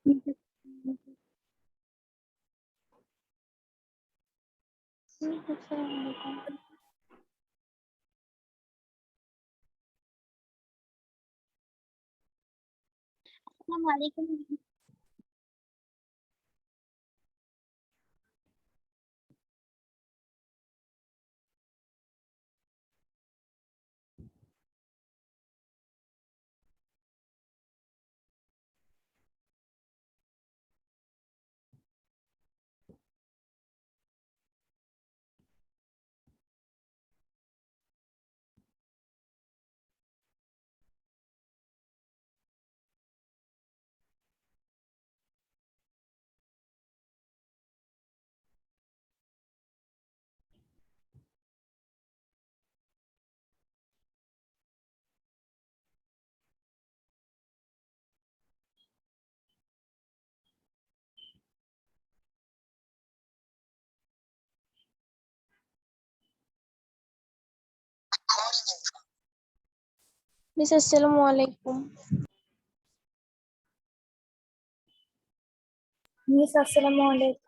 अस्सलामुअलैकुम। मिस अस्सलामुअलैकुम। मिस अस्सलामुअलैकुम।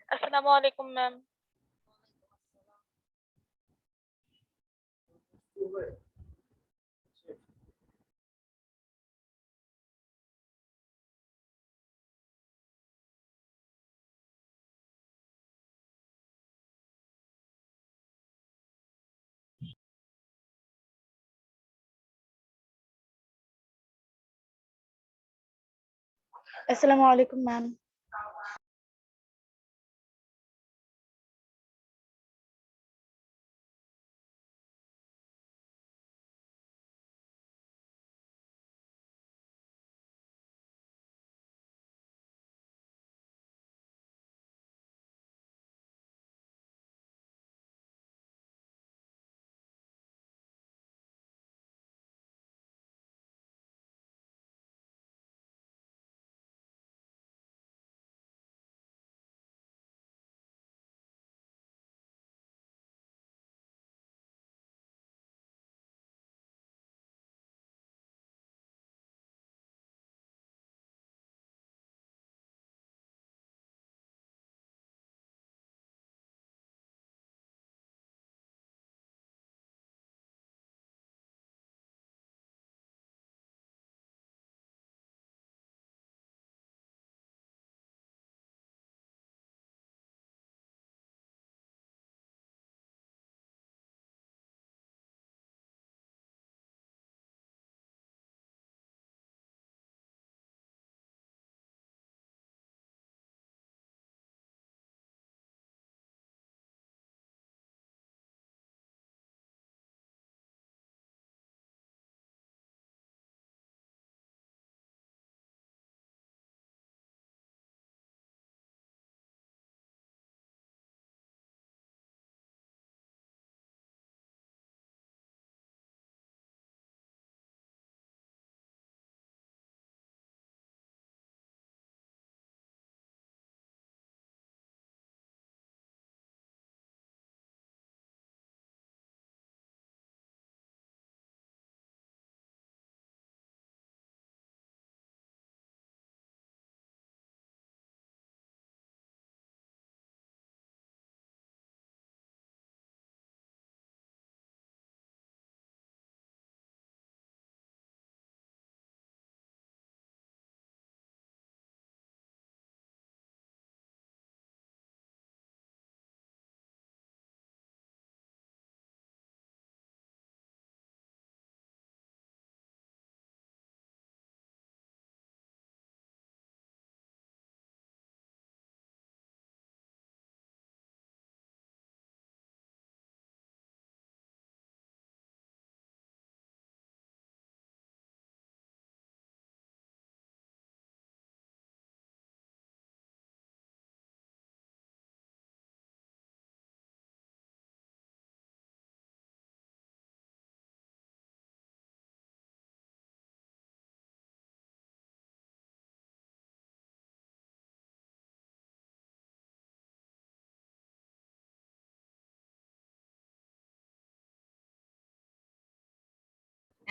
अस्सलामुअलैकुम मैम। अस्सलामुअलैकुम मैम।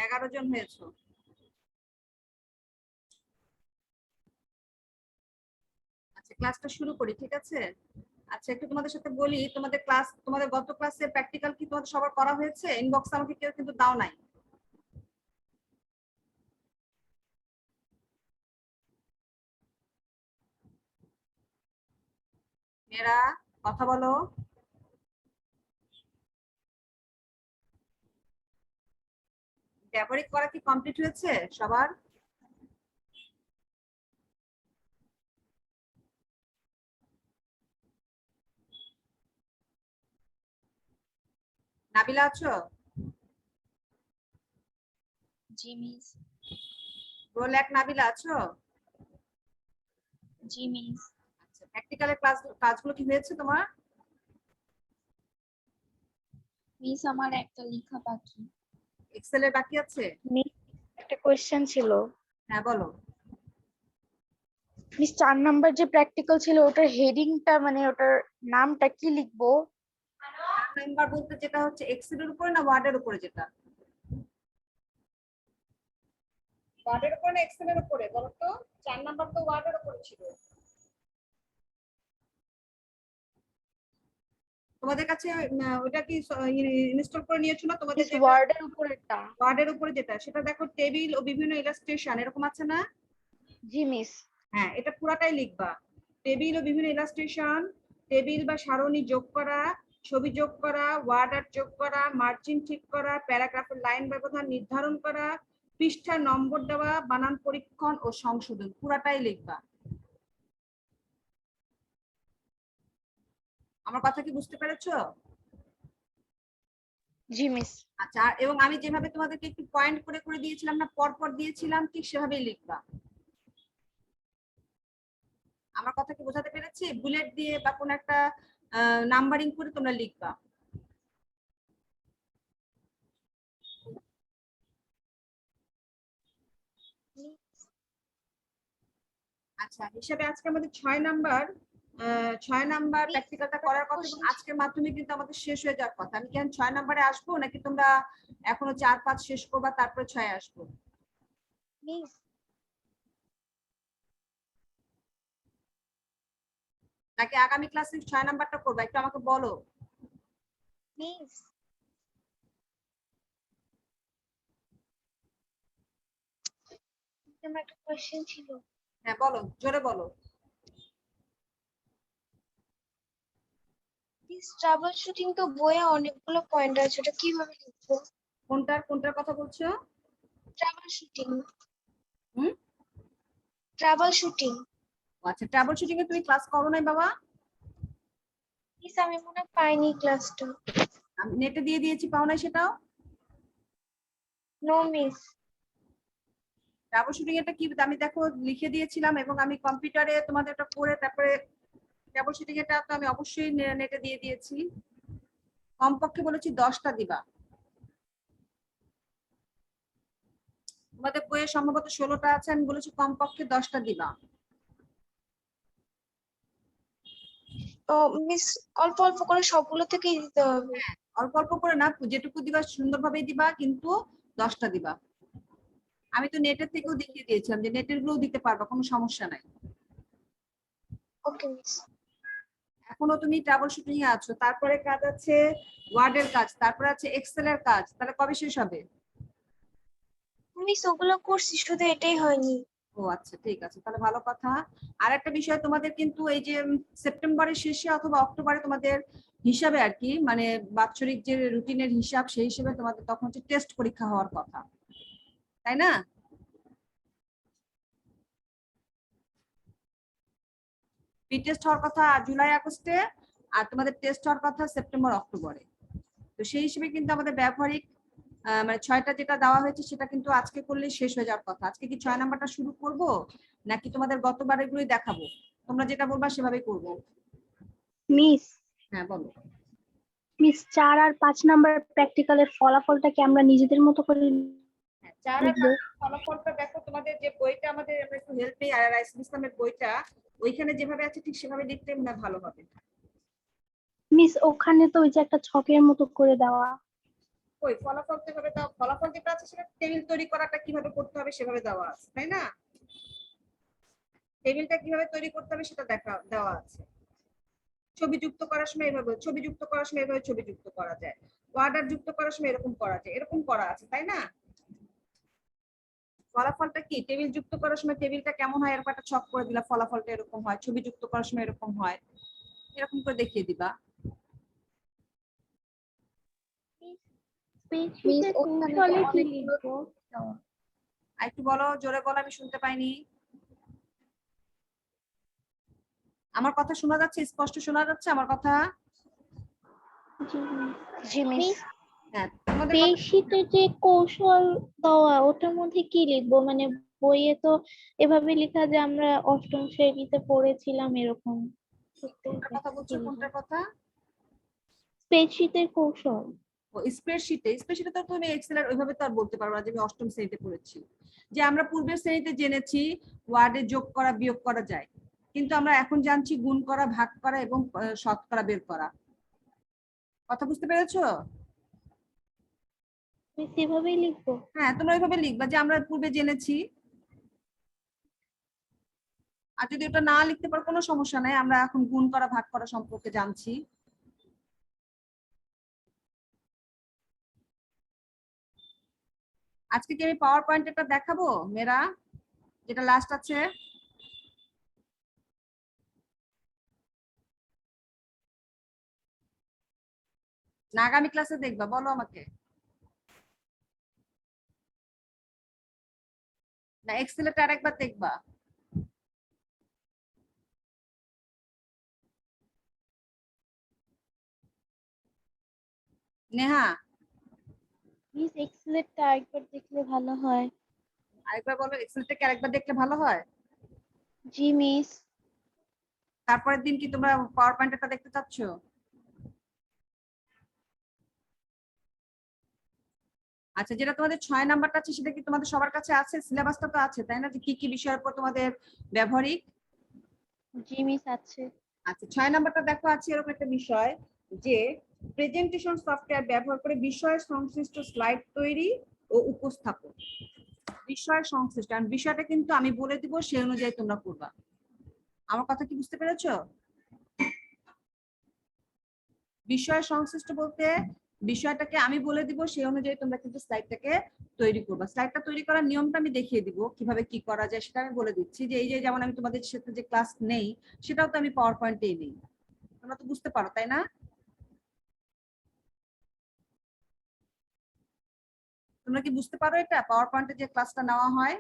11 জন হয়েছো। আচ্ছা, ক্লাসটা শুরু করি, ঠিক আছে? আচ্ছা, একটু তোমাদের সাথে বলি, তোমাদের ক্লাস, তোমাদের গত ক্লাসে প্র্যাকটিক্যাল কি তোমাদের সবার করা হয়েছে? ইনবক্সে আমাকে কেউ কিন্তু দাও নাই। মেয়েরা কথা বলো। ব্যবহারিক করা কি কমপ্লিট হয়েছে সবার? নাবিলা আছো? জি মিস। রোল 1 নাবিলা আছো? জি মিস। আচ্ছা, প্র্যাকটিক্যালের কাজগুলো কি হয়েছে তোমার? মিস আমার একটা লেখা বাকি। এক্সেলের বাকি আছে? মিস একটা কোশ্চেন ছিল। হ্যাঁ বলো। মিস 4 নাম্বার যে প্র্যাকটিক্যাল ছিল ওটার হেডিংটা মানে ওটার নামটা কি লিখবো? নাম্বার বলতে যেটা হচ্ছে এক্সেলের উপরে না ওয়ার্ডের উপরে? যেটা ওয়ার্ডের উপরে না এক্সেলের উপরে বলো তো? 4 নাম্বার তো ওয়ার্ডের উপরে ছিল। তোমাদের কাছে ওটা কি ইনস্টল করে নিয়েছো না? তোমাদের মিস যে ওয়ার্ডের উপরেরটা। ওয়ার্ডের উপরে যেটা, সেটা দেখো টেবিল ও বিভিন্ন ইলাস্ট্রেশন এরকম আছে না? জি মিস। হ্যাঁ, এটা পুরাটাই লিখবা। টেবিল ও বিভিন্ন ইলাস্ট্রেশন, টেবিল বা সারণী যোগ করা, ছবি যোগ করা, ওয়ার্ড আর্ট যোগ করা, মার্জিন ঠিক করা, প্যারাগ্রাফের লাইন ব্যবধান নির্ধারণ করা, পৃষ্ঠার নম্বর দেওয়া, বানান পরীক্ষণ ও সংশোধন, পুরাটাই লিখবা। আমার কথা কি বুঝতে পেরেছো? জি মিস। আচ্ছা, এবং আমি যেভাবে তোমাদেরকে একটু পয়েন্ট করে করে দিয়েছিলাম না, পর পর দিয়েছিলাম, ঠিক সেভাবেই লিখবা। আমার কথা কি বোঝাতে পেরেছি? বুলেট দিয়ে বা কোন একটা নাম্বারিং করে তোমরা লিখবা। আচ্ছা, হিসাবে আজকে আমাদের 6 নাম্বার প্র্যাকটিক্যালটা করার কথা, এবং আজকের মাধ্যমে কিন্তু আমাদের শেষ হয়ে যাওয়ার কথা। আমি কেন 6 নাম্বারে আসবো, নাকি তোমরা এখনো 4-5 শেষ করবা তারপরে 6 আসবো? মিস নাকি আগামী ক্লাসে 6 নাম্বারটা করবা? একটু আমাকে বলো। মিস আমার একটা কোশ্চেন ছিল। হ্যাঁ বলো, জোরে বলো। মিস ট্রাবল শুটিং তো বইয়ে অনেকগুলো পয়েন্ট আছে, ওটা কিভাবে লিখবো? কোনটার কথা বলছো? Troubleshooting. হুম? Troubleshooting. আচ্ছা, ট্রাবল শুটিং এ তুমি ক্লাস করো নাই বাবা? মিস আমি মনে হয় পাইনি ক্লাসটা। আমি নেটে দিয়ে দিয়েছি, পাও নাই সেটাও? No miss. ট্রাবল শুটিং এটা কি আমি দেখো লিখে দিয়েছিলাম, এবং আমি কম্পিউটারে তোমাদের এটা করে তারপরে ট্রাবল শুটিং এটা তো আমি অবশ্যই নেটে দিয়ে দিয়েছি। কমপক্ষে বলেছি 10টা দিবা। তোমাদের বইয়ে সম্ভবত 16টা আছে, আমি বলেছি কমপক্ষে 10টা দিবা। তো মিস অল্প অল্প করে সবগুলো থেকেই দিতে হবে? অল্প অল্প করে না, যেটুকু দিবা সুন্দরভাবেই দিবা, কিন্তু 10টা দিবা। আমি তো নেটের থেকেও দেখিয়ে দিয়েছিলাম যে নেটের গুলোও দিতে পারবা, কোনো সমস্যা নাই। ওকে মিস। এখনো তুমি ট্রাবল শুটিং এ আছো, তারপরে কাজ আছে ওয়ার্ডের কাজ, তারপরে আছে এক্সেলের কাজ, তাহলে কবে শেষ হবে? মিস ওগুলো করছি, শুধু এটাই হয়নি। ও আচ্ছা, ঠিক আছে, তাহলে ভালো কথা। আর একটা বিষয়, তোমাদের কিন্তু এই যে সেপ্টেম্বরের শেষে অথবা অক্টোবরে তোমাদের হিসাবে আর কি, মানে বাৎসরিক যে রুটিনের হিসাব, সেই হিসেবে তোমাদের তখন হচ্ছে টেস্ট পরীক্ষা হওয়ার কথা, তাই না? প্রি টেস্ট হওয়ার কথা জুলাই আগস্টে, আর তোমাদের টেস্ট হওয়ার কথা সেপ্টেম্বর অক্টোবরে। তো সেই হিসেবে কিন্তু আমাদের ব্যবহারিক মানে 6টা যেটা দেওয়া হয়েছে সেটা কিন্তু আজকে করলে শেষ হয়ে যাওয়ার কথা। আজকে কি 6 নাম্বারটা শুরু করব, নাকি তোমাদের গতবারের গুলোই দেখাবো? তোমরা যেটা বলবা সেভাবে করব। মিস হ্যাঁ বলো। মিস 4 আর 5 নাম্বার প্র্যাকটিক্যালের ফলাফলটা কি আমরা নিজেদের মতো করে হ্যাঁ, 4 আর 5 ফলাফলটা দেখো, তোমাদের যে বইটা আমাদের আমরা একটু হেল্প নেই, আর রাইসুল ইসলামের বইটা ওইখানে যেভাবে আছে ঠিক সেভাবে লিখতে মনে হয় ভালো হবে। মিস ওখানে তো ওই যে একটা ছকের মতো করে দেওয়া। ওই ফলাফল তো এভাবে দাও, ফলাফল যেটা আছে সেটা টেবিল তৈরি করাটা কিভাবে করতে হবে সেভাবে দেওয়া আছে, তাই না? টেবিলটা কিভাবে তৈরি করতে হবে সেটা দেওয়া আছে। ছবি যুক্ত করার সময় এভাবে ছবি যুক্ত করার সময় এভাবে ছবি যুক্ত করা যায়, অর্ডার যুক্ত করার সময় এরকম করা যায়, এরকম করা আছে, তাই না? ফলাফলটা কি টেবিল যুক্ত করার সময় টেবিলটা কেমন হয় এরকম একটা ছক করে দিলা, ফলাফলটা এরকম হয়, ছবি যুক্ত করার সময় এরকম হয়, এরকম করে দেখিয়ে দিবা। স্প্রেডশিটে কৌশলে কি লিখবো? আর একটু বলো, জোরে বলো, আমি শুনতে পাইনি। আমার কথা শোনা যাচ্ছে? স্পষ্ট শোনা যাচ্ছে আমার কথা? জি মিস। হ্যাঁ, তোমাদের কথা। স্প্রেডশিটে যে কৌশল দেওয়া ওটার মধ্যে কি লিখবো? মানে বইয়ে তো এভাবে লেখা যে আমরা অষ্টম শ্রেণীতে পড়েছিলাম এরকম। কোনটার কথা বলছো, কোনটার কথা? স্প্রেডশিটের কৌশল। ও স্প্রেডশিটে তো তুমি এক্সেলের ওইভাবে তো আর বলতে পারবে না যে আমি অষ্টম শ্রেণীতে পড়েছি। যে আমরা পূর্বের শ্রেণীতে জেনেছি ওয়ার্ডে যোগ করা বিয়োগ করা যায়, কিন্তু আমরা এখন জানছি গুণ করা, ভাগ করা এবং শতকরা বের করা। কথা বুঝতে পেরেছো? সেভাবেই লিখবো। হ্যাঁ, তোমরা ওইভাবে লিখবা যে আমরা পূর্বে জেনেছি। আর যদি ওটা না লিখতে পারো কোনো সমস্যা নাই, আমরা এখন গুণ করা ভাগ করা সম্পর্কে জানছি। আজকে কি আমি পাওয়ার পয়েন্ট এটা দেখাবো মেয়েরা, যেটা লাস্ট আছে? না আগামী ক্লাসে দেখবা? বলো আমাকে। না এক্সেলেটা আরেকবার দেখবা? নেহা মিস এক্সেলেরটা একবার দেখলে ভালো হয়। আরেকবার বলো, এক্সেলটাকে আরেকবার দেখলে ভালো হয়। জি মিস। তারপরের দিন কি তোমরা পাওয়ার পয়েন্টটা দেখতে চাচ্ছ? আচ্ছা, যেটা তোমাদের 6 নাম্বারটা আছে সেটা কি তোমাদের সবার কাছে আছে? সিলেবাসটা তো আছে তাই না, যে কি কি বিষয়ের উপর তোমাদের ব্যবহারিক? জি মিস আছে। আচ্ছা, 6 নাম্বারটা দেখো আছে এরকম একটা বিষয় যে প্রেজেন্টেশন সফটওয়্যার ব্যবহার করে বিষয় সংশ্লিষ্ট স্লাইড তৈরি ও উপস্থাপন। বিষয় সংশ্লিষ্ট, আর বিষয়টা কিন্তু আমি বলে দিব, সেই অনুযায়ী তোমরা করবা। আমার কথা কি বুঝতে পেরেছো? বিষয় সংশ্লিষ্ট বলতে বিষয়টাকে আমি বলে দিব, সেই অনুযায়ী তোমরা কিন্তু স্লাইডটাকে তৈরি করবা। স্লাইডটা তৈরি করার নিয়মটা আমি দেখিয়ে দিব, কিভাবে কি করা যায় সেটা আমি বলে দিচ্ছি। যে এই যে যেমন আমি তোমাদের সাথে যে ক্লাস নেই সেটাও তো আমি পাওয়ার পয়েন্টেই নেই, তোমরা তো বুঝতে পারো তাই না? তোমরা কি বুঝতে পারো এটা পাওয়ার পয়েন্টে যে ক্লাসটা নেওয়া হয়?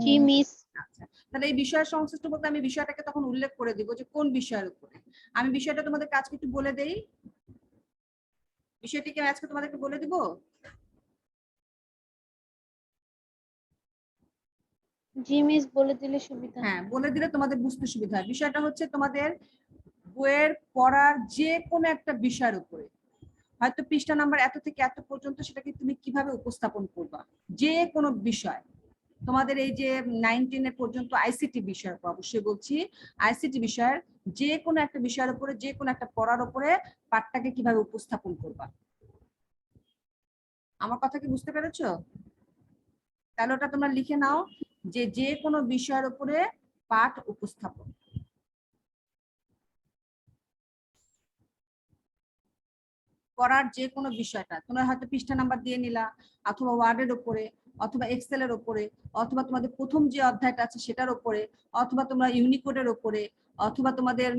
জি মিস। আচ্ছা, তাহলে এই বিষয় সংশ্লিষ্ট বলতে আমি বিষয়টাকে তখন উল্লেখ করে দিব যে কোন বিষয়ের উপরে। আমি বিষয়টা তোমাদের আজকে একটু বলে দেই, বিষয়টিকে আজকে তোমাদেরকে বলে দিব। জি মিস, বলে দিলে সুবিধা। হ্যাঁ, বলে দিলে তোমাদের বুঝতে সুবিধা হয়। বিষয়টা হচ্ছে তোমাদের বইয়ের পড়ার যে কোনো একটা বিষয়ের উপরে, হয়তো পৃষ্ঠা নাম্বার এত থেকে এত পর্যন্ত সেটাকে তুমি কিভাবে উপস্থাপন করবা, যে কোনো বিষয়। তোমাদের এই যে 9-10 পর্যন্ত আইসিটি বিষয়ের উপর অবশ্যই বলছি, আইসিটি বিষয়ের যে কোনো একটা বিষয়ের উপরে, যে কোনো একটা পড়ার উপরে পাঠটাকে কিভাবে উপস্থাপন করবা। আমার কথা কি বুঝতে পেরেছো? তাহলে ওটা তোমরা লিখে নাও যে যে কোনো বিষয়ের উপরে পাঠ উপস্থাপন। পড়ার যে কোনো বিষয়টা তোমরা হয়তো পৃষ্ঠা নাম্বার দিয়ে নিলা, অথবা ওয়ার্ডের উপরে, অথবা এক্সেলের উপরে, অথবা তোমাদের প্রথম যে অধ্যায়টা আছে সেটার উপরে, অথবা তোমরা ইউনিকোডের উপরে, অথবা তোমাদের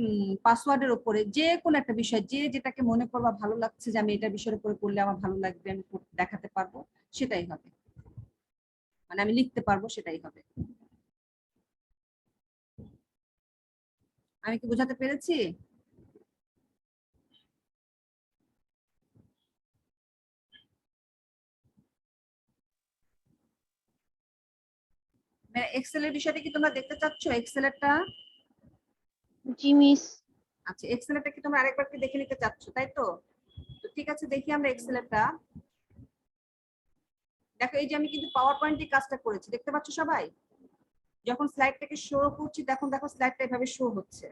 পাসওয়ার্ডের উপরে, যে কোনো একটা বিষয় যে যেটাকে মনে করবা ভালো লাগছে যে আমি এটা বিষয়ের উপরে পড়লে আমার ভালো লাগবে, আমি দেখাতে পারবো, সেটাই হবে, মানে আমি লিখতে পারবো, সেটাই হবে। আমি কি বোঝাতে পেরেছি? এক্সেলের বিষয়টা কি তোমরা দেখতে চাচ্ছ, এক্সেলেরটা? জি মিস। আচ্ছা, এক্সেলেরটা কি তোমরা আরেকবার কি দেখে নিতে চাচ্ছ, তাই তো? তো ঠিক আছে, দেখি আমরা এক্সেলেরটা। দেখো এই যে আমি কিন্তু পাওয়ার পয়েন্টে কাজটা করেছি, দেখতে পাচ্ছ সবাই? যখন স্লাইডটাকে শো করছি তখন দেখো স্লাইডটা এভাবে শো হচ্ছে,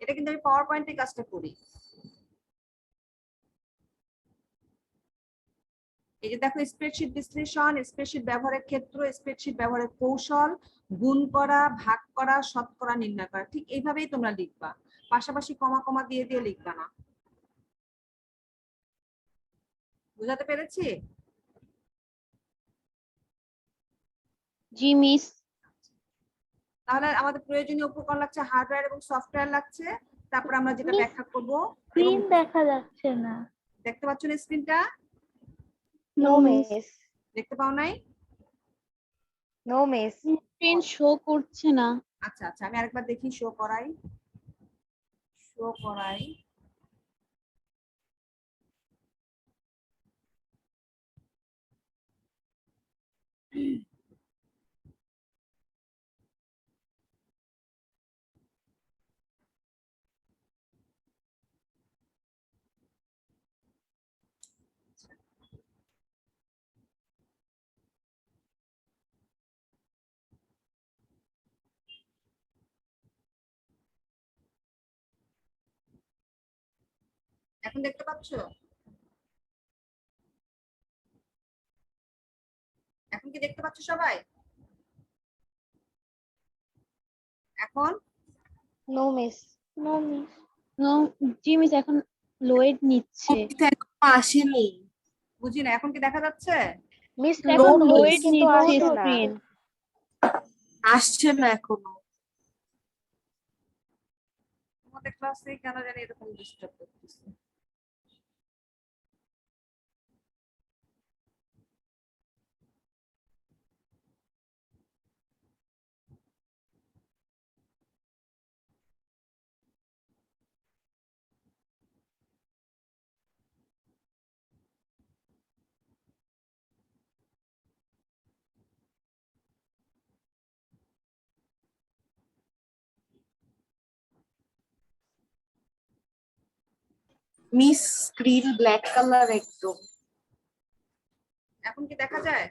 এটা কিন্তু আমি পাওয়ার পয়েন্টে কাজটা করি। এই যে দেখো স্প্রেডশিট বিশ্লেষণ, স্প্রেডশিট ব্যবহারের ক্ষেত্র, স্প্রেডশিট ব্যবহারের কৌশল, গুণ করা, ভাগ করা, শতকরা নির্ণয় করা, ঠিক এইভাবেই তোমরা লিখবা, পাশাপাশি কমা কমা দিয়ে দিয়ে লিখবা না। বুঝাতে পেরেছি? জি মিস। তাহলে আমাদের প্রয়োজনীয় উপকরণ লাগছে হার্ডওয়্যার এবং সফটওয়্যার লাগছে। তারপর আমরা যেটা Miss, ব্যাখ্যা করব। স্ক্রিন দেখা যাচ্ছে না। দেখতে পাচ্ছ না স্ক্রিনটা? No miss. দেখতে পাও নাই? No miss. স্ক্রিন শো করছে না। আচ্ছা আচ্ছা, আমি আরেকবার দেখি, শো করাই, শো করাই। এখন দেখতে পাচ্ছ? এখন কি দেখতে পাচ্ছ সবাই? এখন no miss. No miss. No জি মিস, এখন লোয়েড নিচ্ছে। আসেনি। বুঝি না, এখন কি দেখা যাচ্ছে? মিস এখন লোড লোয়েড কিন্তু নিচ্ছে আসছে না। স্ক্রিন। আসছে না এখনো। তোমাদের ক্লাসে কেন জানি এরকম ডিস্টার্ব করতেছে। মিস স্ক্রিন ব্ল্যাক কালার একদম। এখন কি দেখা যায়?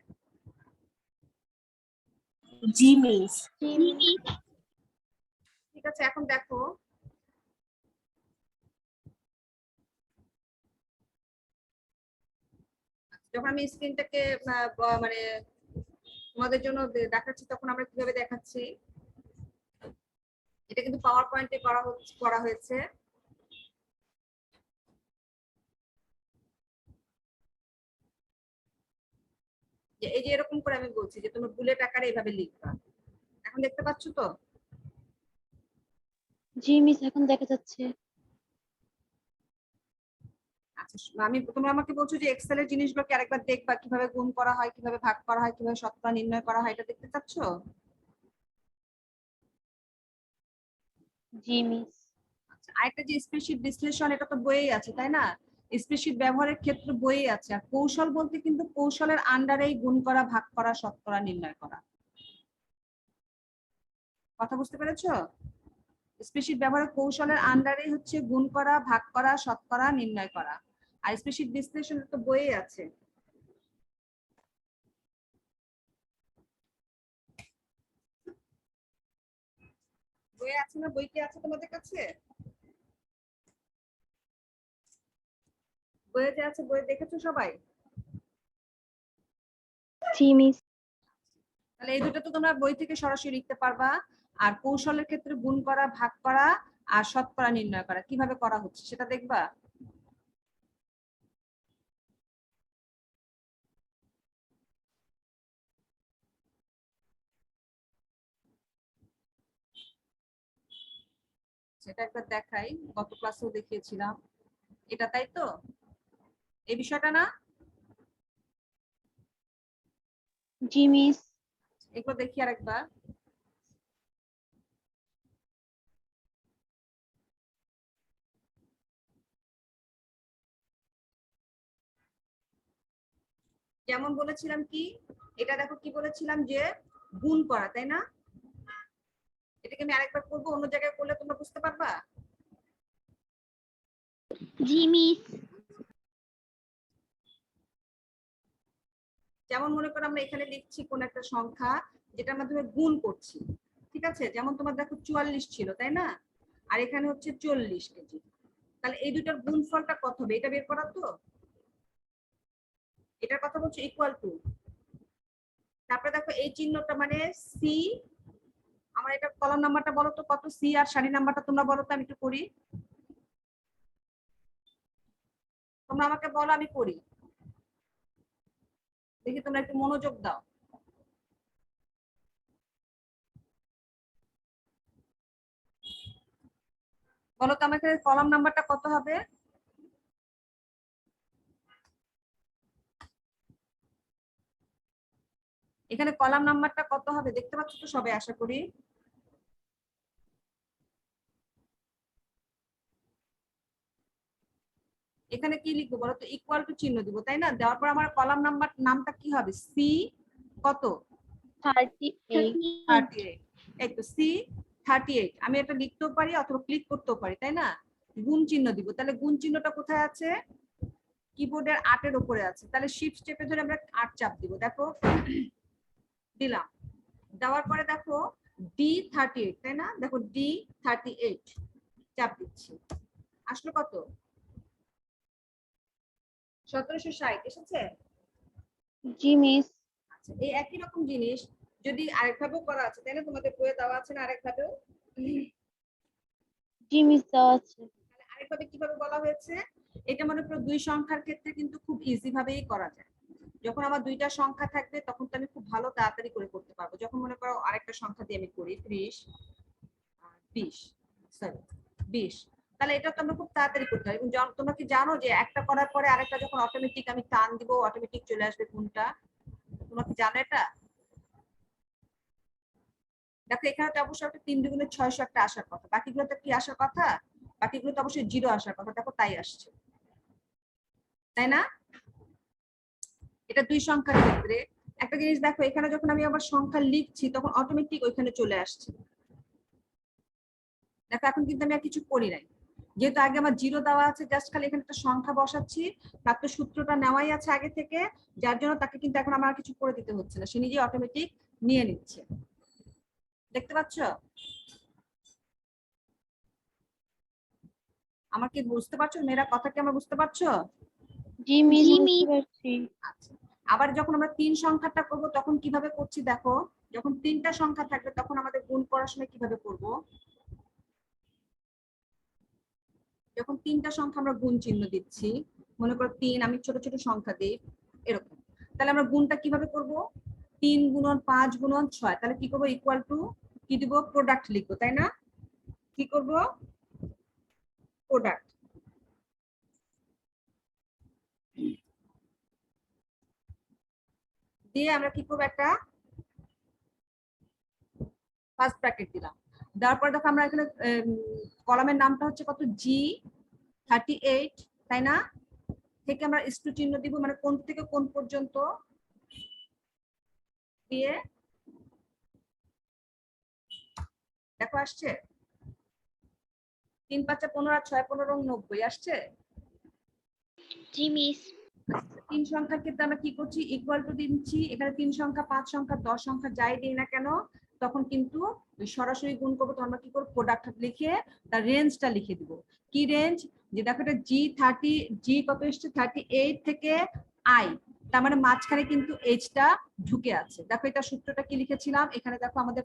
জি মিস। ঠিক আছে, এখন দেখো। যখন আমি স্ক্রিনটাকে মানে তোমাদের জন্য দেখাচ্ছি, তখন আমরা কিভাবে দেখাচ্ছি, এটা কিন্তু পাওয়ার পয়েন্টে করা হয়েছে। যে এই যে এরকম করে আমি বলছি যে তুমি বুলেট আকারে এইভাবে লিখবা। এখন দেখতে পাচ্ছ তো? জি মিস, এখন দেখা যাচ্ছে। আচ্ছা, তোমরা আমাকে বলছো যে এক্সেল এর জিনিসগুলোকে আরেকবার দেখবা, কিভাবে গুণ করা হয়, কিভাবে ভাগ করা হয়, কিভাবে শতকরা নির্ণয় করা হয়, এটা দেখতে চাচ্ছ? জি মিস। আচ্ছা, আরেকটা যে স্প্রেডশিট বিশ্লেষণ, এটা তো বইয়েই আছে তাই না? স্প্রেডশিট ব্যবহারের ক্ষেত্রে বইয়েই আছে। আর কৌশল বলতে কিন্তু কৌশলের আন্ডারেই গুণ করা, ভাগ করা, শতকরা নির্ণয় করা। কথা বুঝতে পেরেছো? স্প্রেডশিট ব্যবহারের কৌশলের আন্ডারেই হচ্ছে গুণ করা, ভাগ করা, শতকরা নির্ণয় করা। আর স্প্রেডশিট বিশ্লেষণ তো বইয়েই আছে। বইয়ে আছে না? বই কি আছে তোমাদের কাছে? বইয়ে যে আছে, বইয়ে দেখেছো সবাই? জি মিস। তাহলে এই দুটো তো তোমরা বই থেকে সরাসরি লিখতে পারবা। আর কৌশলের ক্ষেত্রে গুণ করা, ভাগ করা আর শতকরা নির্ণয় করা কিভাবে করা হচ্ছে সেটা দেখবা। সেটা একবার দেখাই, গত ক্লাসেও দেখিয়েছিলাম। এটা তাই তো? এই বিষয়টা না? জি মিস। এগুলো দেখি আরেকবার। যেমন বলেছিলাম কি, এটা দেখো কি বলেছিলাম যে গুণ করা, তাই না? এটাকে আমি আরেকবার করবো, অন্য জায়গায় করলে তোমরা বুঝতে পারবা। জি মিস। যেমন মনে করো আমরা এখানে লিখছি কোন একটা সংখ্যা, যেটার মাধ্যমে গুণ করছি, ঠিক আছে? যেমন তোমার দেখো 44 ছিল তাই না, আর এখানে হচ্ছে 40 কেজি। তাহলে এই দুটার গুণফলটা কত হবে এটা বের করা তো। এটার কথা বলছো ইকুয়াল টু, তারপরে দেখো এই চিহ্নটা মানে সি, আমার এটা কলাম নাম্বারটা বলো তো কত, সি আর সারি নাম্বারটা তোমরা বলো তো, আমি একটু করি, তোমরা আমাকে বলো আমি করি, দেখি তোমরা একটু মনোযোগ দাও। বলো তো আমাকে কলাম নাম্বারটা কত হবে? এখানে কলাম নাম্বারটা কত হবে দেখতে পাচ্ছ তো সবাই আশা করি? এখানে কি লিখবো বলো তো, ইকুয়াল টু চিহ্ন দিব তাই না, দেওয়ার পর আমার কলাম নাম্বার নামটা কি হবে, সি কত 38 38, এই তো সি 38, আমি এটা লিখতেও পারি অথবা ক্লিক করতেও পারি তাই না, গুণ চিহ্ন দিব, তাহলে গুণ চিহ্নটা কোথায় আছে, কিবোর্ডের 8 এর উপরে আছে, তাহলে শিফট চেপে ধরে আমরা 8 চাপ দিব, দেখো দিলাম, দেওয়ার পরে দেখো D38 তাই না, দেখো D38 চাপ দিচ্ছি, আসলো কত 1760 এসেছে। জি মিস। আচ্ছা এই একই রকম জিনিস যদি আরেকভাবেও করা আছে তাই না, তোমাদের বইয়ে দেওয়া আছে না আরেকভাবেও, জি মিস দেওয়া আছে। তাহলে আরেকভাবে কিভাবে বলা হয়েছে, এটা মনে করো দুই সংখ্যার ক্ষেত্রে কিন্তু খুব ইজি ভাবেই করা যায়, যখন আমার দুইটা সংখ্যা থাকবে তখন তো আমি খুব ভালো তাড়াতাড়ি করে করতে পারবো, যখন মনে করো আরেকটা সংখ্যা দিয়ে আমি করি 30 20 সরি 20, তাহলে এটা তো আমরা খুব তাড়াতাড়ি করতে হয়, এবং তোমরা কি জানো যে একটা করার পরে আরেকটা যখন অটোমেটিক আমি টান দিব অটোমেটিক চলে আসবে কোনটা, তোমরা কি জানো এটা? দেখো এখানে তো অবশ্যই একটা 3 দুগুণে 600 একটা আসার কথা, বাকিগুলোতে কি আসার কথা, বাকিগুলো তো অবশ্যই 0 আসার কথা, দেখো তাই আসছে তাই না, এটা দুই সংখ্যার ক্ষেত্রে। একটা জিনিস দেখো এখানে যখন আমি আবার সংখ্যা লিখছি তখন অটোমেটিক ওইখানে চলে আসছে, দেখো এখন কিন্তু আমি আর কিছু করি নাই, যেহেতু আগে আমার 0 দেওয়া আছে, জাস্ট খালি এখানে একটা সংখ্যা বসাচ্ছি, তার তো সূত্রটা নেওয়াই আছে আগে থেকে, যার জন্য তাকে কিন্তু এখন আমার কিছু করে দিতে হচ্ছে না, সে নিজেই অটোমেটিক নিয়ে নিচ্ছে, দেখতে পাচ্ছ? আমার কি বুঝতে পারছো মেয়েরা, কথা কি আমরা বুঝতে পারছো? জি মিস বুঝতে পারছি। আচ্ছা আবার যখন আমরা 3 সংখ্যাটা করব তখন কিভাবে করছি দেখো, যখন 3টা সংখ্যা থাকবে তখন আমাদের গুণ করার সময় কিভাবে করব, যখন 3টা সংখ্যা আমরা গুণ চিহ্ন দিচ্ছি, মনে করো 3 আমি ছোট ছোট সংখ্যা দিই এরকম, তাহলে আমরা গুণটা কিভাবে করব, 3 গুণন 5 গুণন 6, তাহলে কি করব ইকুয়াল টু কি দিব, প্রোডাক্ট লিখবো তাই না, কি করব প্রোডাক্ট, দিয়ে আমরা কি করব একটা ফার্স্ট ব্র্যাকেট দিলাম, দেওয়ার পর দেখো আমরা এখানে কলামের নামটা হচ্ছে কত G38 তাই না, থেকে আমরা ইস্টু চিহ্ন দিব, মানে কোন থেকে কোন পর্যন্ত দিয়ে দেখো আসছে 3 5 15 6 15 90 আসছে। জি মিস। 3 সংখ্যার ক্ষেত্রে আমরা কি করছি, ইকুয়াল টু দিচ্ছি, এখানে 3 সংখ্যা 5 সংখ্যা 10 সংখ্যা যাই দিই না কেন তখন কিন্তু সরাসরি গুণ করবো, তো আমরা কি করব প্রোডাক্ট লিখে তার রেঞ্জটা লিখে দিব, কি রেঞ্জ, যে দেখো এটা G কত এসছে 38 থেকে I, তার মানে মাঝখানে কিন্তু এইচটা ঢুকে আছে, দেখো এটা সূত্রটা কি লিখেছিলাম এখানে, দেখো আমাদের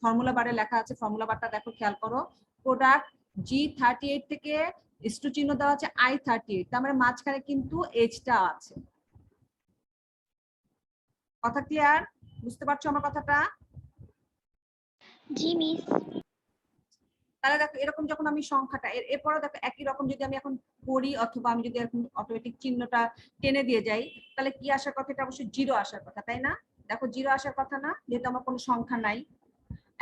ফর্মুলা বারে লেখা আছে, ফর্মুলা বারটা দেখো খেয়াল করো, প্রোডাক্ট G38 থেকে ইস্টু চিহ্ন দেওয়া আছে I38, তার মানে মাঝখানে কিন্তু এইচটা আছে, কথা ক্লিয়ার, বুঝতে পারছো আমার কথাটা? জি মিস। তাহলে দেখো এরকম যখন আমি সংখ্যাটা এরপরে দেখো একই রকম যদি আমি এখন করি অথবা আমি যদি এখন অটোমেটিক চিহ্নটা টেনে দিয়ে যাই, তাহলে কি আসার কথা, এটা অবশ্যই 0 আসার কথা তাই না, দেখো 0 আসার কথা না, যেহেতু আমার কোনো সংখ্যা নাই,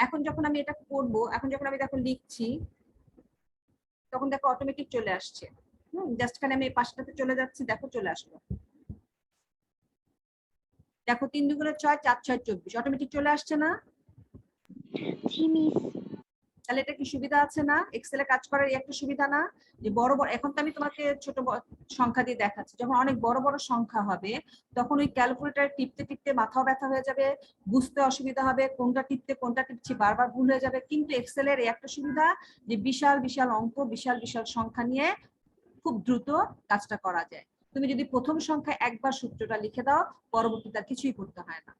এখন যখন আমি এটা করব, এখন যখন আমি দেখো লিখছি তখন দেখো অটোমেটিক চলে আসছে, জাস্ট খালি আমি এই পাশটাতে চলে যাচ্ছি, দেখো চলে আসলো, দেখো 3 দুগুণে 6 4 6 24 অটোমেটিক চলে আসছে না, জি মিস। তাহলে এটা কি সুবিধা আছে না, এক্সেলে কাজ করার একটা সুবিধা না, যে বড় বড়, এখন তো আমি তোমাকে ছোট সংখ্যা দিয়ে দেখাচ্ছি, যখন অনেক বড় বড় সংখ্যা হবে তখন ওই ক্যালকুলেটর টিপতে টিপতে মাথাও ব্যথা হয়ে যাবে, বুঝতে অসুবিধা হবে, কোনটা টিপতে কোনটা টিপছি বারবার ভুল হয়ে যাবে, কিন্তু এক্সেলের এই একটা সুবিধা যে বিশাল বিশাল অঙ্ক বিশাল বিশাল সংখ্যা নিয়ে খুব দ্রুত কাজটা করা যায়, তো তুমি যদি প্রথম সংখ্যায় একবার সূত্রটা লিখে দাও, পরবর্তীতে আর কিছুই করতে হয় না,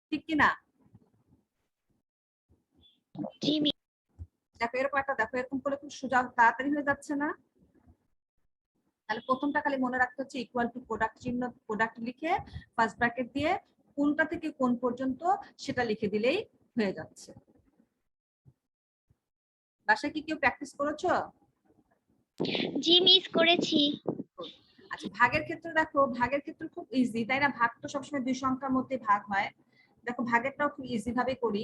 ঠিক কিনা? জি মিস। দেখো এরকম একটা, দেখো এরকম করে খুব সোজা তাড়াতাড়ি হয়ে যাচ্ছে না? তাহলে প্রথমটা খালি মনে রাখতে হচ্ছে ইকুয়াল টু প্রোডাক্ট চিহ্ন, প্রোডাক্ট লিখে ফার্স্ট ব্র্যাকেট দিয়ে কোনটা থেকে কোন পর্যন্ত সেটা লিখে দিলেই হয়ে যাচ্ছে। বাসায় কি কেউ প্র্যাকটিস করেছো? জি মিস করেছি। আচ্ছা, ভাগের ক্ষেত্রে দেখো, ভাগের ক্ষেত্রে খুব ইজি, তাই না? ভাগ তো সবসময় দুই সংখ্যার মধ্যে ভাগ হয়। দেখো ভাগেরটাও খুব ইজি ভাবে করি।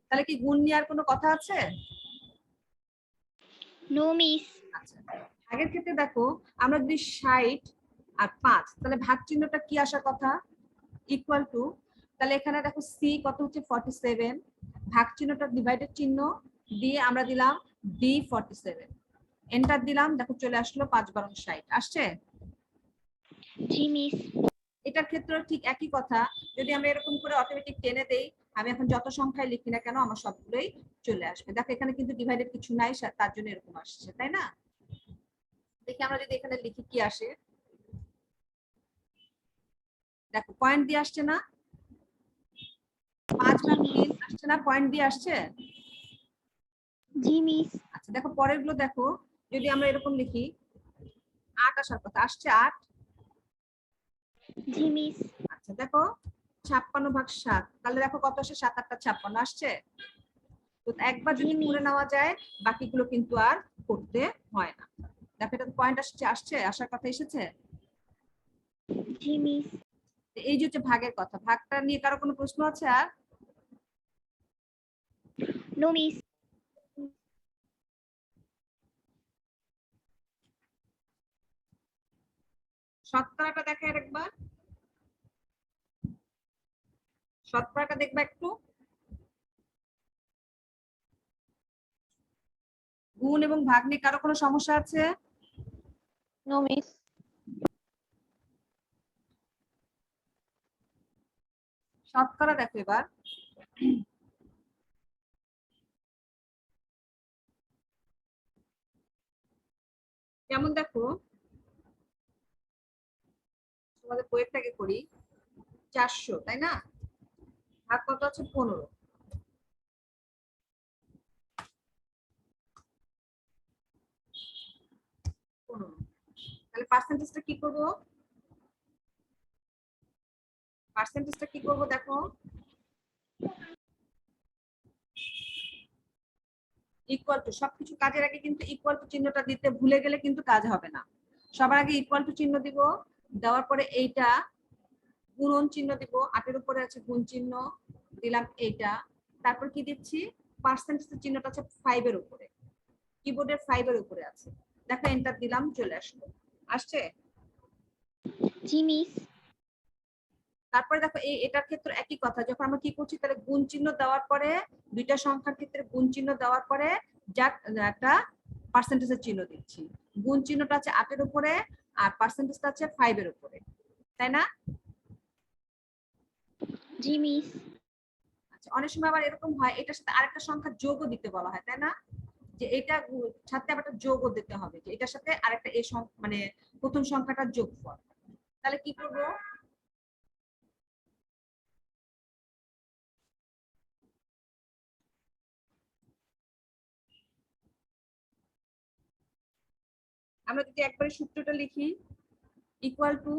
তাহলে কি গুণ নেওয়ার কোনো কথা আছে? No miss. আচ্ছা, ভাগের ক্ষেত্রে দেখো আমরা যদি 60 আর 5, তাহলে ভাগ চিহ্নটা কি আসার কথা? ইকুয়াল টু, তাহলে এখানে দেখো সি কত হচ্ছে 47, ভাগ চিহ্নটা ডিভাইডেড চিহ্ন দিয়ে আমরা দিলাম ডি 47, এন্টার দিলাম, দেখো চলে আসলো 5 12 60 আসছে। জি মিস। এটার ক্ষেত্রে ঠিক একই কথা, যদি আমরা এরকম করে অটোমেটিক টেনে দেই, আমি এখন যত সংখ্যায় লিখি না কেন আমার সবগুলোই চলে আসবে। দেখো এখানে কিন্তু ডিভাইডেড কিছু নাই, তার জন্য এরকম আসছে, তাই না? দেখি আমরা যদি এখানে লিখি কি আসে। দেখো পয়েন্ট দিয়ে আসছে না? 5 ভাগ 3 আসছে না, পয়েন্ট দিয়ে আসছে। জি মিস। আচ্ছা দেখো পরের গুলো দেখো, যদি আমরা এরকম লিখি 8 আসার কথা, আসছে 8। জি মিস। আচ্ছা দেখো 56 ভাগ 7, তাহলে দেখো কত আসে, 7 8 56 আসছে। তো একবার যদি করে নেওয়া যায়, বাকিগুলো কিন্তু আর করতে হয় না। দেখো এটা পয়েন্ট আসছে, আসার কথা এসেছে। জি মিস। এই যে হচ্ছে ভাগের কথা। ভাগটা নিয়ে কারো কোনো প্রশ্ন আছে আর? No miss. শতকরাটা দেখে আরেকবার, শতকরাটা দেখবা একটু। গুণ এবং ভাগ নিয়ে কারো কোনো সমস্যা আছে? No miss. শতকরা দেখো এবার। যেমন দেখো তোমাদের বইয়েরটাকে করি, 400 তাই না, ভাগ কত আছে 15, তাহলে পার্সেন্টেজটা কি করব? পার্সেন্টেজটা কি করব দেখো, ইকুয়াল টু, সবকিছু কাজের আগে কিন্তু ইকুয়াল টু চিহ্নটা দিতে ভুলে গেলে কিন্তু কাজ হবে না। সবার আগে ইকুয়াল টু চিহ্ন দিব, দেওয়ার পরে এইটা গুণন চিহ্ন দিব, 8 এর উপরে আছে গুণ চিহ্ন দিলাম এইটা, তারপর কি দিচ্ছি, পার্সেন্টেজের চিহ্নটা আছে 5 এর উপরে, কিবোর্ডের 5 এর উপরে আছে, দেখো এন্টার দিলাম, চলে আসলো, আসছে। জি মিস। তারপরে দেখো এটার ক্ষেত্রে একই কথা, যখন আমরা কি করছি, তাহলে গুণ চিহ্ন দেওয়ার পরে দুইটা সংখ্যার ক্ষেত্রে গুণ চিহ্ন দেওয়ার পরে একটা পার্সেন্টেজের চিহ্ন দিচ্ছি। গুণ চিহ্নটা আছে 8 এর উপরে আর পার্সেন্টেজটা আছে 5 এর উপরে, তাই না? জি মিস। আচ্ছা, অনেক সময় আবার এরকম হয় এটার সাথে আরেকটা সংখ্যা যোগও দিতে বলা হয়, তাই না? যে এটা সাথে আবার একটা যোগও দিতে হবে, যে এটার সাথে আরেকটা মানে প্রথম সংখ্যাটার যোগফল। তাহলে কি করব, আমরা যদি একবারে সূত্রটা লিখি, ইকুয়াল টু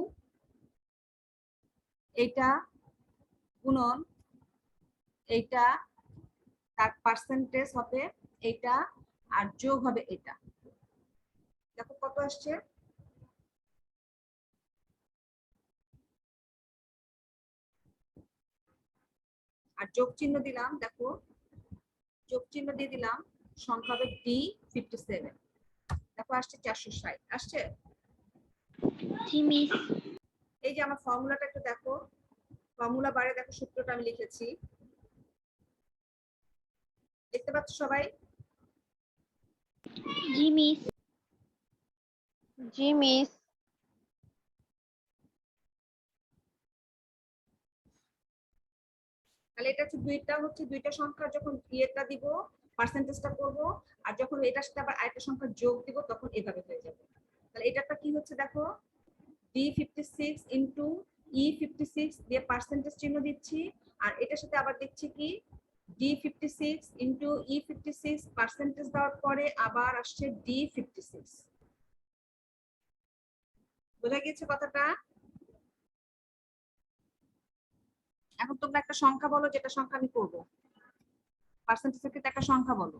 এইটা গুণন এইটা, তার পার্সেন্টেজ হবে এইটা আর যোগ হবে এটা, দেখো কত আসছে, আর যোগ চিহ্ন দিলাম, দেখো যোগ চিহ্ন দিয়ে দিলাম, সংখ্যা হবে ডি 57, দেখো আসছে 460 আসছে। জি মিস। এই যে আমার ফর্মুলাটা একটু দেখো, ফর্মুলা বারে দেখো সূত্রটা আমি লিখেছি, দেখতে পাচ্ছ সবাই? জি মিস। জি মিস। তাহলে এটা হচ্ছে দুইটা সংখ্যা, যখন ইয়েটা দিব পার্সেন্টেজটা করব, আর যখন এটার সাথে আবার আরেকটা সংখ্যা যোগ দিব তখন এভাবে হয়ে যাবে। তাহলে এটা কি হচ্ছে দেখো, D56 ইন্টু E56 দিয়ে পার্সেন্টেজ চিহ্ন দিচ্ছি, আর এটার সাথে আবার দিচ্ছি কি D56 ইন্টু E56 পার্সেন্টেজ দেওয়ার পরে আবার আসছে D56। বোঝা গেছে কথাটা? এখন তোমরা একটা সংখ্যা বলো, যেটা সংখ্যা আমি করবো। পার্সেন্টেজের ক্ষেত্রে একটা সংখ্যা বলো।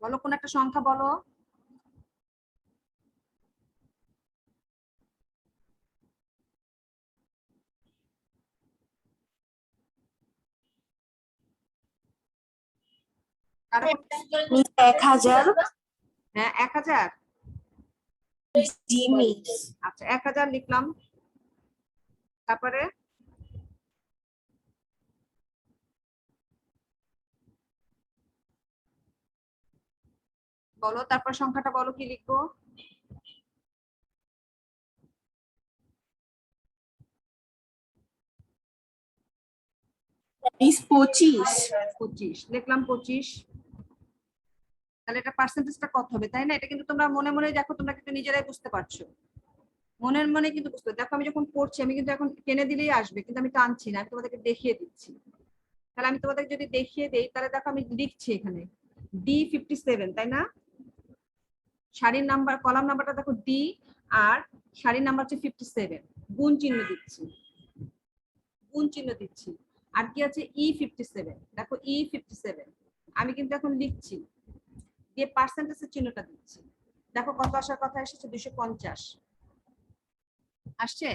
বলো, কোন একটা সংখ্যা বলো। কারো মিস 1000। হ্যাঁ 1000। জি মিস। আচ্ছা 1000 লিখলাম, তারপরে বলো, তারপর সংখ্যাটা বলো, কি লিখবো? মিস 25। 25 লিখলাম, 25। তাহলে এটা পার্সেন্টেজটা কত হবে, তাই না? এটা কিন্তু তোমরা মনে মনে দেখো, তোমরা কিন্তু নিজেরাই বুঝতে পারছো, মনের মনে কিন্তু বুঝতে। দেখো আমি যখন পড়ছি, আমি কিন্তু এখন টেনে দিলেই আসবে, কিন্তু আমি টানছি না, আমি তোমাদেরকে দেখিয়ে দিচ্ছি। তাহলে আমি তোমাদের যদি দেখিয়ে দেই, তাহলে দেখো আমি লিখছি এখানে D57, তাই না? সারির নাম্বার, কলাম নাম্বারটা দেখো D, আর সারির নাম্বার হচ্ছে 57। গুণ চিহ্ন দিচ্ছি, গুণ চিহ্ন দিচ্ছি। আর কি আছে E57, দেখো E57 আমি কিন্তু এখন লিখছি, দিয়ে পার্সেন্টেজের চিহ্নটা দিচ্ছি। দেখো কত আসার কথা এসেছে, 250 আসছে।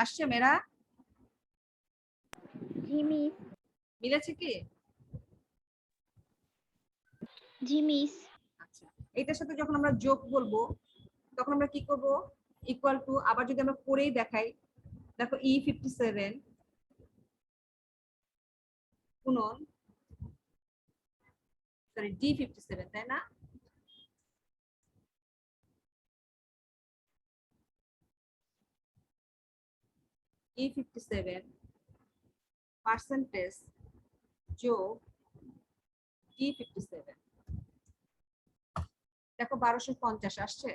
আসছে মেরা? জি মিস। মিলেছে কি? জি মিস। আচ্ছা, এটার সাথে যখন আমরা যোগ বলবো, তখন আমরা কি করব, ইকুয়াল টু, আবার যদি আমরা করেই দেখাই, দেখো E57 গুণন, সরি D57, তাই না? E57 পার্সেন্টেজ যোগ D57, দেখো 1250 আসছে।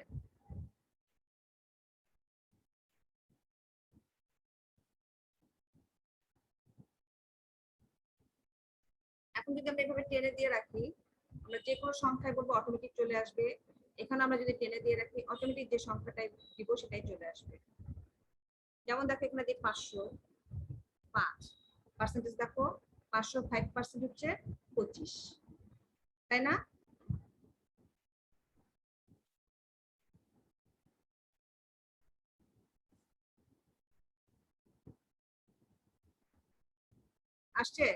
এখন যদি আমরা এভাবে টেনে দিয়ে রাখি, আমরা যে কোনো সংখ্যায় বলবো অটোমেটিক চলে আসবে। এখানে আমরা যদি টেনে দিয়ে রাখি, অটোমেটিক যে সংখ্যাটাই দিব সেটাই চলে আসবে। যেমন দেখো এখানে দিই 505 পার্সেন্টেজ, দেখো 505% হচ্ছে 25, তাই না? আসছে?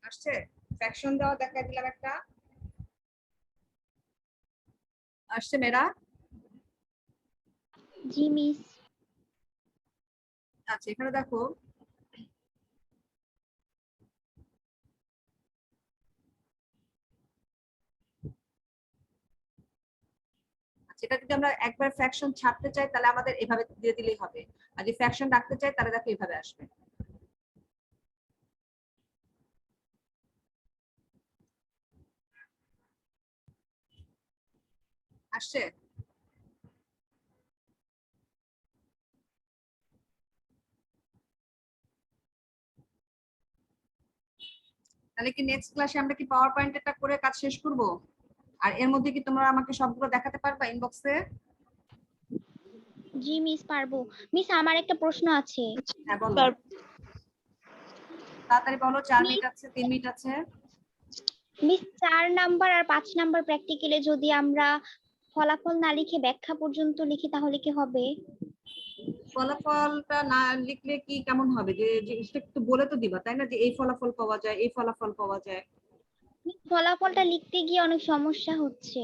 আসছে? ফ্র্যাকশন দেওয়া দেখা দিলাম একটা, আসছে মেরা? জি মিস। আচ্ছা এখানে দেখো সেটা যদি আমরা একবার ফ্র্যাকশন ছাড়তে চাই, তাহলে আমাদের এভাবে দিয়ে দিলেই হবে, আর যদি ফ্র্যাকশন রাখতে চাই তাহলে দেখো এভাবে আসবে। আসছে? তাহলে কি নেক্সট ক্লাসে আমরা কি পাওয়ার পয়েন্টটা করে কাজ শেষ করব? আর এর মধ্যে কি তোমরা আমাকে সবগুলো দেখাতে পারবা ইনবক্সে? জি মিস পারবো। মিস আমার একটা প্রশ্ন আছে। হ্যাঁ বলো, তাড়াতাড়ি বলো, 4 মিনিট আছে, 3 মিনিট আছে। মিস 4 নাম্বার আর 5 নাম্বার প্র্যাকটিক্যালে যদি আমরা ফলাফল না লিখে ব্যাখ্যা পর্যন্ত লিখি তাহলে কি হবে? ফলাফলটা না লিখলে কি কেমন হবে, যে জিনিসটা একটু বলে তো দিবা, তাই না, যে এই ফলাফল পাওয়া যায়, এই ফলাফল পাওয়া যায়। ফলাফলটা লিখতে গিয়ে অনেক সমস্যা হচ্ছে।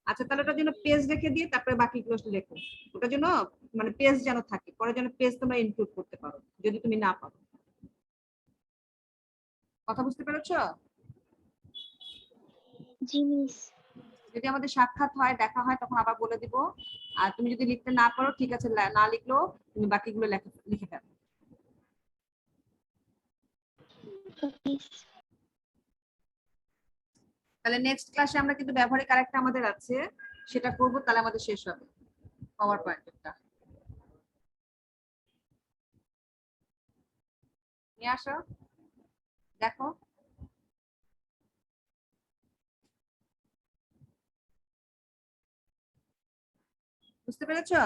আচ্ছা, তাহলে ওটার জন্য পেজ রেখে দিয়ে তারপরে বাকিগুলো লেখো। ওটার জন্য মানে পেজ যেন থাকে, পরে যেন পেজ তোমরা ইনক্লুড করতে পারো যদি তুমি না পারো। কথা বুঝতে পেরেছো? জি মিস। যদি আমাদের সাক্ষাৎ হয়, দেখা হয়, তখন আবার বলে দিব। আর তুমি যদি লিখতে না পারো ঠিক আছে, না লিখলেও তুমি বাকিগুলো লিখে ফেলো। মিস। তাহলে নেক্সট ক্লাসে আমরা কিন্তু ব্যবহারিক আরেকটা আমাদের আছে, সেটা করব, তাহলে আমাদের শেষ হবে পাওয়ার পয়েন্টটা নিয়ে আসো, দেখো। বুঝতে পেরেছো?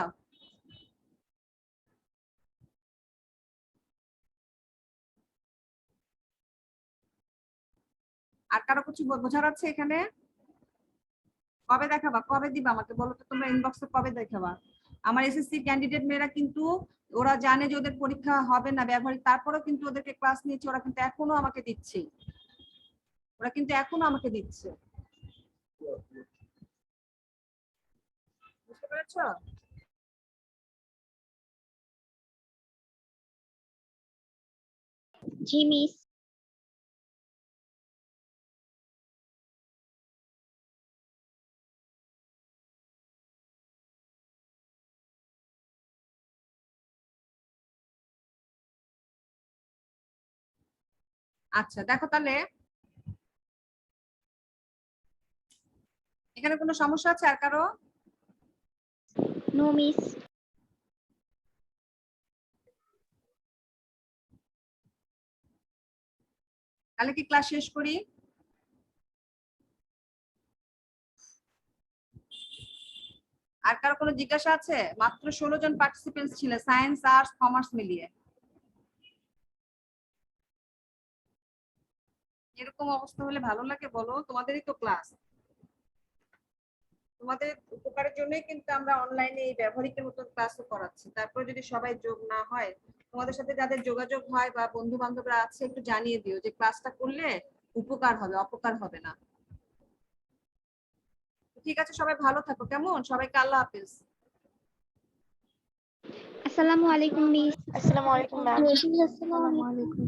আর কারো কিছু বোঝার আছে এখানে? কবে দেখাবা, কবে দিবা আমাকে বলো তো, তোমরা ইনবক্সে কবে দেখাবা? আমার এসএসসি ক্যান্ডিডেট মেয়েরা কিন্তু ওরা জানে যে ওদের পরীক্ষা হবে না ব্যবহারিক, তারপরেও কিন্তু ওদেরকে ক্লাস নিচ্ছে, ওরা কিন্তু এখনো আমাকে দিচ্ছে, ওরা কিন্তু এখনো আমাকে দিচ্ছে। বুঝতে পেরেছো? জি মিস। আচ্ছা দেখো, তাহলে এখানে কোনো সমস্যা আছে আর কারো? No miss. তাহলে কি ক্লাস শেষ করি? আর কারো কোনো জিজ্ঞাসা আছে? মাত্র 16 জন পার্টিসিপেন্টস ছিল, সায়েন্স আর্টস কমার্স মিলিয়ে। এরকম অবস্থা হলে ভালো লাগে বলো? তোমাদেরই তো ক্লাস, তোমাদের উপকারের জন্যই কিন্তু আমরা অনলাইনে এই ব্যবহারিকের মতো ক্লাসও করাচ্ছি। তারপরে যদি সবাই যোগ না হয়, তোমাদের সাথে যাদের যোগাযোগ হয় বা বন্ধু বান্ধবরা আছে একটু জানিয়ে দিও যে ক্লাসটা করলে উপকার হবে, অপকার হবে না। ঠিক আছে, সবাই ভালো থাকো, কেমন? সবাইকে আল্লাহ হাফেজ। আসসালামু আলাইকুম মিস। আসসালামু আলাইকুম ম্যাম। আসসালামু আলাইকুম।